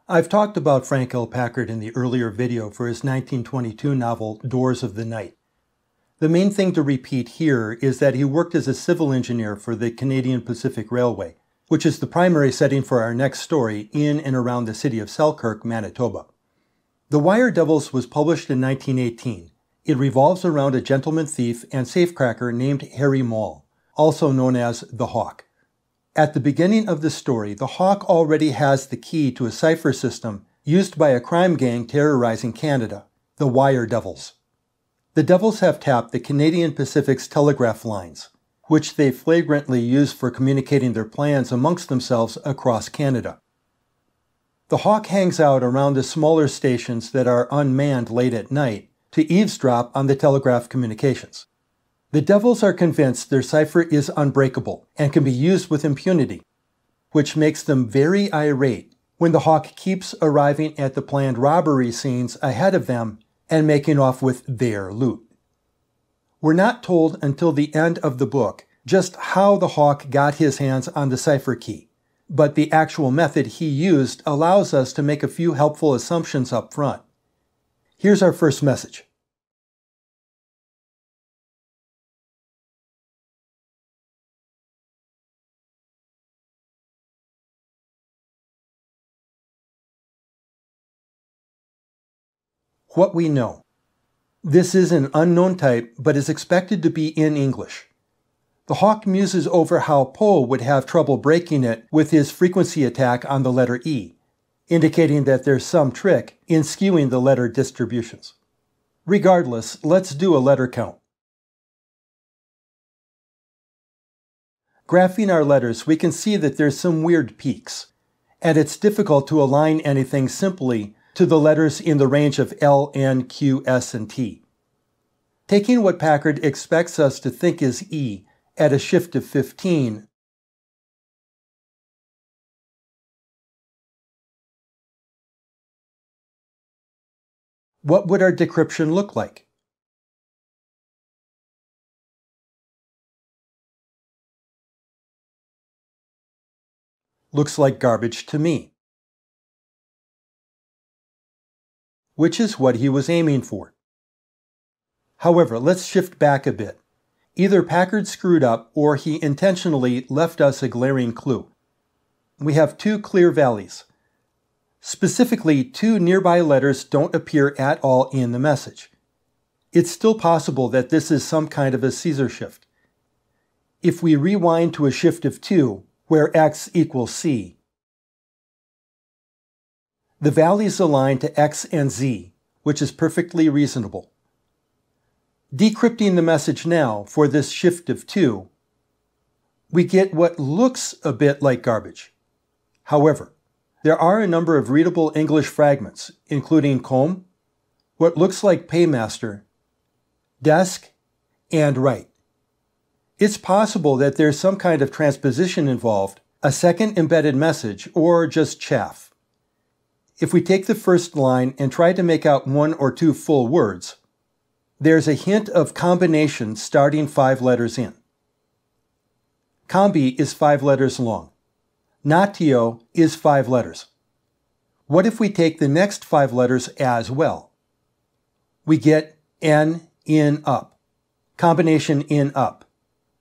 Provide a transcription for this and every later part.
I've talked about Frank L. Packard in the earlier video for his 1922 novel Doors of the Night. The main thing to repeat here is that he worked as a civil engineer for the Canadian Pacific Railway, which is the primary setting for our next story in and around the city of Selkirk, Manitoba. The Wire Devils was published in 1918. It revolves around a gentleman thief and safecracker named Harry Maule, also known as the Hawk. At the beginning of the story, the Hawk already has the key to a cipher system used by a crime gang terrorizing Canada, the Wire Devils. The Devils have tapped the Canadian Pacific's telegraph lines, which they flagrantly use for communicating their plans amongst themselves across Canada. The Hawk hangs out around the smaller stations that are unmanned late at night to eavesdrop on the telegraph communications. The Devils are convinced their cipher is unbreakable and can be used with impunity, which makes them very irate when the Hawk keeps arriving at the planned robbery scenes ahead of them and making off with their loot. We're not told until the end of the book just how the Hawk got his hands on the cipher key, but the actual method he used allows us to make a few helpful assumptions up front. Here's our first message. What we know. This is an unknown type, but is expected to be in English. The Hawk muses over how Poe would have trouble breaking it with his frequency attack on the letter E, indicating that there's some trick in skewing the letter distributions. Regardless, let's do a letter count. Graphing our letters, we can see that there's some weird peaks, and it's difficult to align anything simply to the letters in the range of L, N, Q, S, and T. Taking what Packard expects us to think is E at a shift of 15, what would our decryption look like? Looks like garbage to me. Which is what he was aiming for. However, let's shift back a bit. Either Packard screwed up or he intentionally left us a glaring clue. We have two clear valleys. Specifically, two nearby letters don't appear at all in the message. It's still possible that this is some kind of a Caesar shift. If we rewind to a shift of 2, where X equals C, the valleys align to X and Z, which is perfectly reasonable. Decrypting the message now for this shift of 2, we get what looks a bit like garbage. However, there are a number of readable English fragments, including comb, what looks like paymaster, desk, and right. It's possible that there's some kind of transposition involved, a second embedded message, or just chaff. If we take the first line and try to make out 1 or 2 full words, there's a hint of combination starting 5 letters in. Combi is 5 letters long. Natio is 5 letters. What if we take the next 5 letters as well? We get N, in, up. Combination in, up.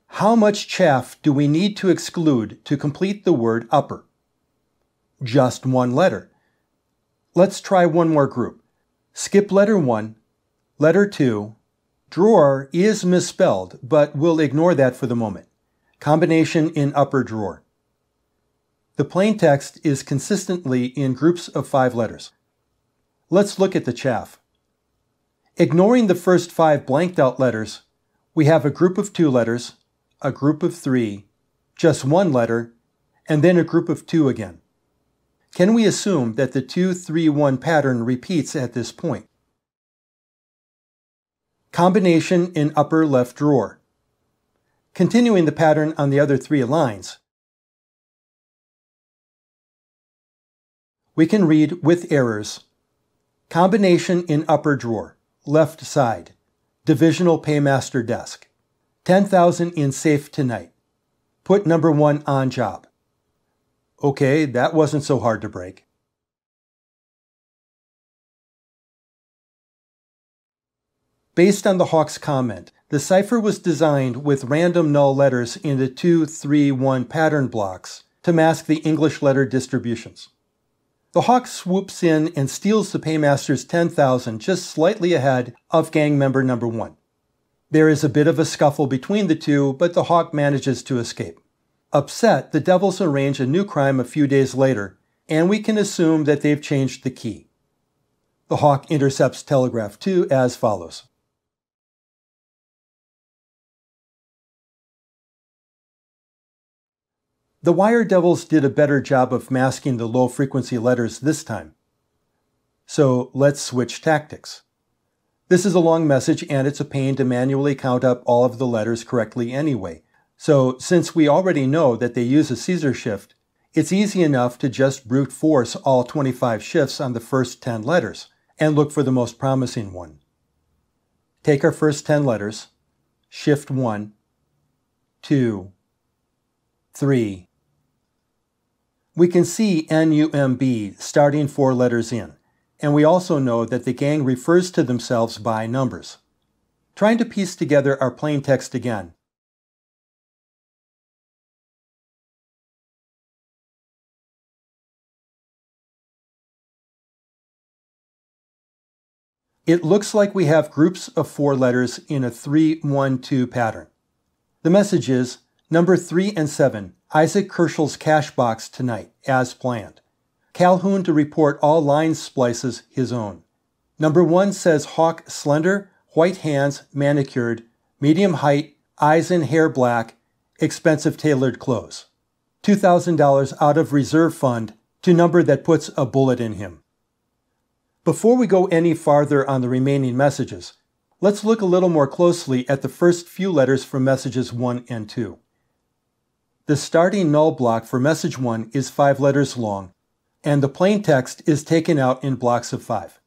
How much chaff do we need to exclude to complete the word upper? Just 1 letter. Let's try one more group. Skip letter 1, letter 2. Drawer is misspelled, but we'll ignore that for the moment. Combination in upper drawer. The plain text is consistently in groups of 5 letters. Let's look at the chaff. Ignoring the first 5 blanked out letters, we have a group of 2 letters, a group of 3, just 1 letter, and then a group of 2 again. Can we assume that the 2-3-1 pattern repeats at this point? Combination in upper left drawer. Continuing the pattern on the other 3 lines, we can read with errors. Combination in upper drawer, left side, divisional paymaster desk. 10,000 in safe tonight. Put number 1 on job. Okay, that wasn't so hard to break. Based on the Hawk's comment, the cipher was designed with random null letters in the 2-3-1 pattern blocks to mask the English letter distributions. The Hawk swoops in and steals the paymaster's 10,000 just slightly ahead of gang member number 1. There is a bit of a scuffle between the two, but the Hawk manages to escape. Upset, the Devils arrange a new crime a few days later, and we can assume that they've changed the key. The Hawk intercepts Telegraph 2 as follows. The Wire Devils did a better job of masking the low-frequency letters this time. So let's switch tactics. This is a long message and it's a pain to manually count up all of the letters correctly anyway. So since we already know that they use a Caesar shift, it's easy enough to just brute force all 25 shifts on the first 10 letters and look for the most promising one. Take our first 10 letters, shift 1, 2, 3. We can see NUMB starting 4 letters in, and we also know that the gang refers to themselves by numbers. Trying to piece together our plain text again. It looks like we have groups of 4 letters in a 3-1-2 pattern. The message is number 3 and 7, Isaac Kerschel's cash box tonight, as planned. Calhoun to report all line splices his own. Number 1 says Hawk slender, white hands, manicured, medium height, eyes and hair black, expensive tailored clothes. $2,000 out of reserve fund to number that puts a bullet in him. Before we go any farther on the remaining messages, let's look a little more closely at the first few letters from messages 1 and 2. The starting null block for message 1 is 5 letters long, and the plain text is taken out in blocks of 5.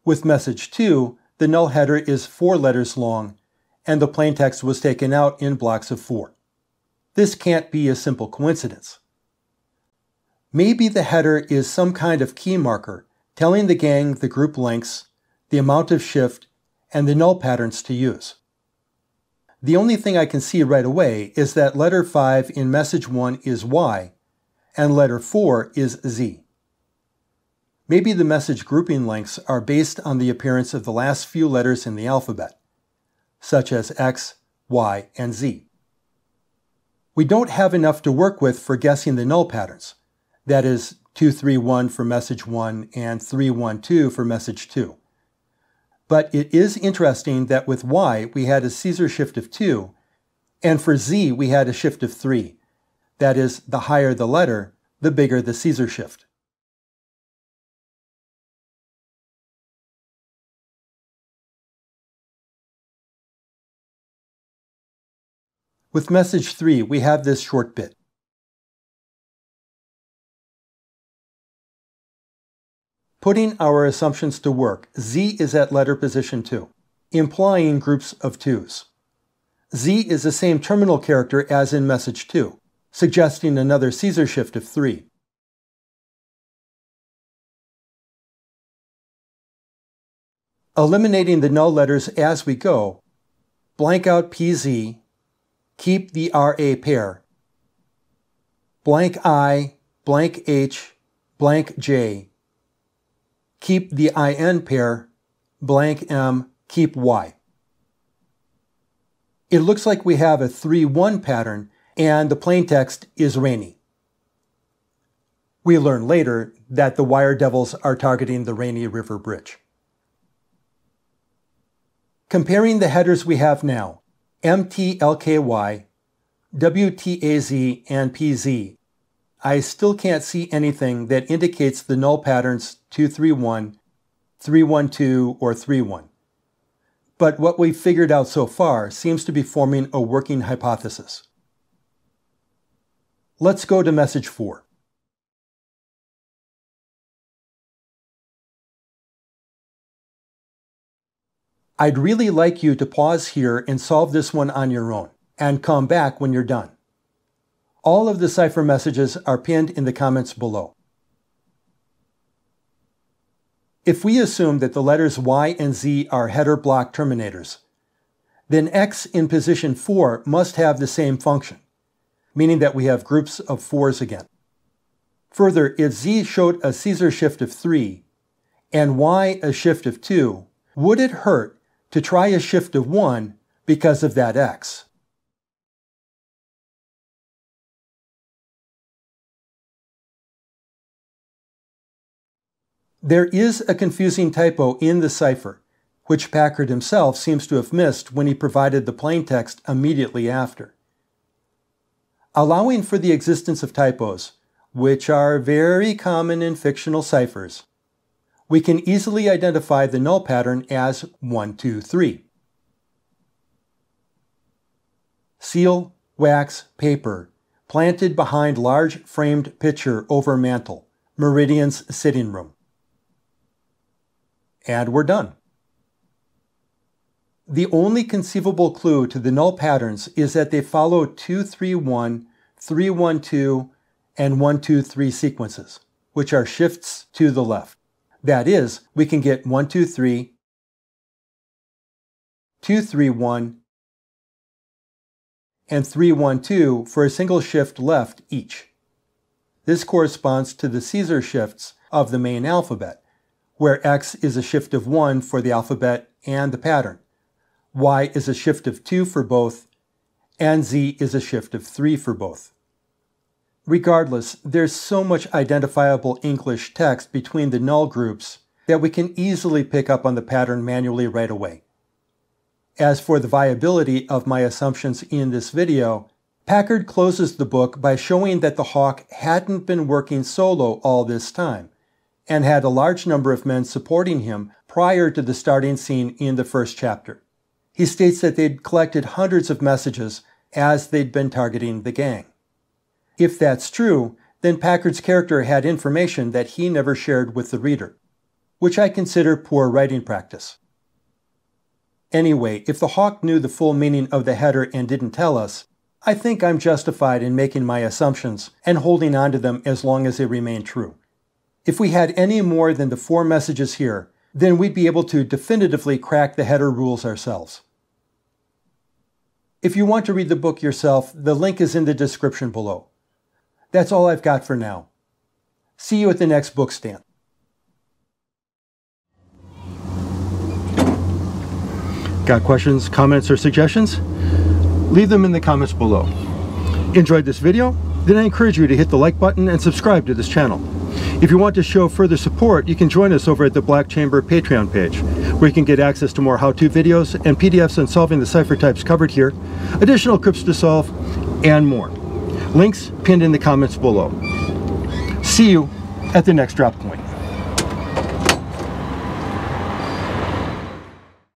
With message 2, the null header is 4 letters long, and the plain text was taken out in blocks of 4. This can't be a simple coincidence. Maybe the header is some kind of key marker telling the gang the group lengths, the amount of shift, and the null patterns to use. The only thing I can see right away is that letter 5 in message 1 is Y, and letter 4 is Z. Maybe the message grouping lengths are based on the appearance of the last few letters in the alphabet, such as X, Y, and Z. We don't have enough to work with for guessing the null patterns, that is 2-3-1 for message 1 and 3-1-2 for message 2. But it is interesting that with Y we had a Caesar shift of 2, and for Z we had a shift of 3. That is, the higher the letter, the bigger the Caesar shift. With message 3 we have this short bit. Putting our assumptions to work, Z is at letter position 2, implying groups of 2s. Z is the same terminal character as in message 2, suggesting another Caesar shift of 3. Eliminating the null letters as we go, blank out PZ, keep the RA pair, blank I, blank H, blank J, keep the IN pair, blank M, keep Y. It looks like we have a 3-1 pattern, and the plain text is rainy. We learn later that the Wire Devils are targeting the Rainy River Bridge. Comparing the headers we have now, MTLKY, WTAZ, and PZ, I still can't see anything that indicates the null patterns 2-3-1, 3-1-2, or 3-1. But what we've figured out so far seems to be forming a working hypothesis. Let's go to message 4. I'd really like you to pause here and solve this one on your own, and come back when you're done. All of the cipher messages are pinned in the comments below. If we assume that the letters Y and Z are header block terminators, then X in position 4 must have the same function, meaning that we have groups of 4s again. Further, if Z showed a Caesar shift of 3 and Y a shift of 2, would it hurt to try a shift of 1 because of that X? There is a confusing typo in the cipher, which Packard himself seems to have missed when he provided the plaintext immediately after. Allowing for the existence of typos, which are very common in fictional ciphers, we can easily identify the null pattern as 1, 2, 3. Seal, wax, paper, planted behind large framed picture over mantel, Meridian's sitting room. And we're done. The only conceivable clue to the null patterns is that they follow 2, 3, 1, 3, 1, 2, and 1, 2, 3 sequences, which are shifts to the left. That is, we can get 1, 2, 3, 2, 3, 1, and 3, 1, 2 for a single shift left each. This corresponds to the Caesar shifts of the main alphabet, where X is a shift of 1 for the alphabet and the pattern, Y is a shift of 2 for both, and Z is a shift of 3 for both. Regardless, there's so much identifiable English text between the null groups that we can easily pick up on the pattern manually right away. As for the viability of my assumptions in this video, Packard closes the book by showing that the hawk hadn't been working solo all this time, and had a large number of men supporting him prior to the starting scene in the first chapter. He states that they'd collected hundreds of messages as they'd been targeting the gang. If that's true, then Packard's character had information that he never shared with the reader, which I consider poor writing practice. Anyway, if the hawk knew the full meaning of the header and didn't tell us, I think I'm justified in making my assumptions and holding on to them as long as they remain true. If we had any more than the 4 messages here, then we'd be able to definitively crack the header rules ourselves. If you want to read the book yourself, the link is in the description below. That's all I've got for now. See you at the next book stand. Got questions, comments, or suggestions? Leave them in the comments below. Enjoyed this video? Then I encourage you to hit the like button and subscribe to this channel. If you want to show further support, you can join us over at the Black Chamber Patreon page, where you can get access to more how-to videos and PDFs on solving the cipher types covered here, additional crypts to solve, and more. Links pinned in the comments below. See you at the next drop point.